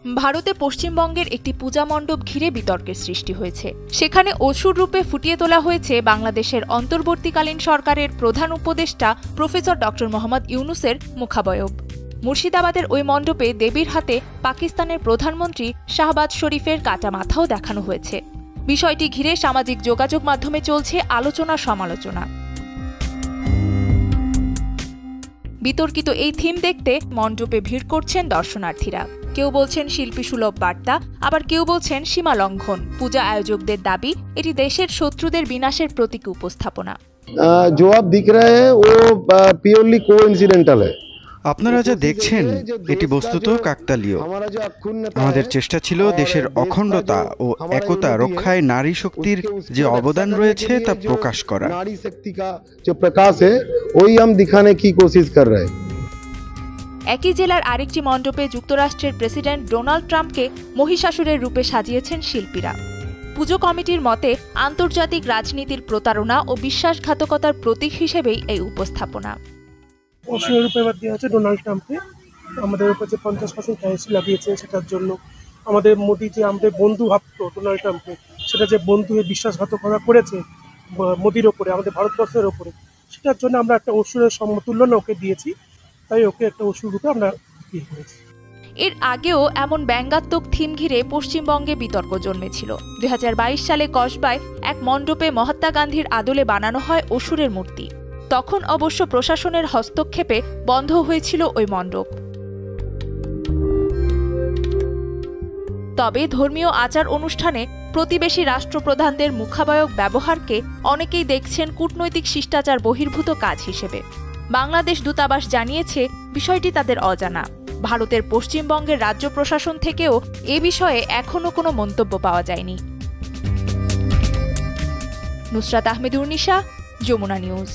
ভারতে পশ্চিমবঙ্গের একটি পূজা মণ্ডপ ঘিরে বিতর্কের সৃষ্টি হয়েছে। সেখানে অসুর রূপে ফুটিয়ে তোলা হয়েছে বাংলাদেশের অন্তর্বর্তীকালীন সরকারের প্রধান উপদেষ্টা প্রফেসর ডক্টর মোহাম্মদ ইউনূসের মুখাবয়ব। মুর্শিদাবাদের ওই মণ্ডপে দেবীর হাতে পাকিস্তানের প্রধানমন্ত্রী শাহবাজ শরীফের কাটা মাথাও দেখানো হয়েছে। বিষয়টি ঘিরে সামাজিক যোগাযোগ মাধ্যমে চলছে আলোচনা সমালোচনা। বিতর্কিত এই থিম দেখতে মণ্ডপে ভিড় করছেন দর্শনার্থীরা। কেউ বলছেন শিল্পী সুলভ বার্তা, আবার কেউ বলছেন সীমা লঙ্ঘন। পূজা আয়োজকদের দাবি এটি দেশের শত্রুদের বিনাশের প্রতীক উপস্থাপনা। जो आप दिख रहे हैं वो प्योरली कोइंसिडेंटल है। আপনারা যা দেখছেন এটি বস্তুত কাকতালীয়। আমাদের চেষ্টা ছিল দেশের অখণ্ডতা ও একতা রক্ষায় নারী শক্তির যে অবদান রয়েছে তা প্রকাশ করা। नारी शक्ति का जो प्रकाश है वही हम दिखाने की कोशिश कर रहे हैं। একই জেলার আরেকটি মণ্ডপে যুক্তরাষ্ট্রের প্রেসিডেন্ট ডোনাল্ড ট্রাম্পকে মহিষাসুরের রূপে সাজিয়েছেন শিল্পীরা। পুজো কমিটির মতে আন্তর্জাতিক রাজনীতির প্রতারণা ও বিশ্বাসঘাতকতার প্রতীক হিসেবেই এই উপস্থাপনা। অসুরের রূপে এবার দেওয়া হচ্ছে ডোনাল্ড ট্রাম্পকে। আমাদের উপর যে 50% ট্যাক্স লাগিয়েছে সেটার জন্য আমাদের মোদি যে আমাদের বন্ধু ভাবতো ডোনাল্ড ট্রাম্পকে, সেটা যে বন্ধু হয়ে বিশ্বাসঘাতকতা করেছে মোদির ওপরে, আমাদের ভারতবর্ষের ওপরে, সেটার জন্য আমরা একটা অসুরের সমতুল্য ওকে দিয়েছি। তাই ওকে একটা অসুর রূপে আমরা বিয়ে করেছি। এর আগেও এমন ব্যঙ্গাত্মক থিম ঘিরে পশ্চিমবঙ্গে বিতর্ক জন্মেছিল। 2022 সালে কসবায় এক মণ্ডপে মহাত্মা গান্ধীর আদলে বানানো হয় অসুরের মূর্তি। তখন অবশ্য প্রশাসনের হস্তক্ষেপে বন্ধ হয়েছিল ওই মণ্ডপ। তবে ধর্মীয় আচার অনুষ্ঠানে প্রতিবেশী রাষ্ট্রপ্রধানদের মুখাবয়ব ব্যবহারকে অনেকেই দেখছেন কূটনৈতিক শিষ্টাচার বহির্ভূত কাজ হিসেবে। বাংলাদেশ দূতাবাস জানিয়েছে বিষয়টি তাদের অজানা। ভারতের পশ্চিমবঙ্গের রাজ্য প্রশাসন থেকেও এ বিষয়ে এখনো কোনো মন্তব্য পাওয়া যায়নি। নুসরাত আহমেদ উর্নিশা, যমুনা নিউজ।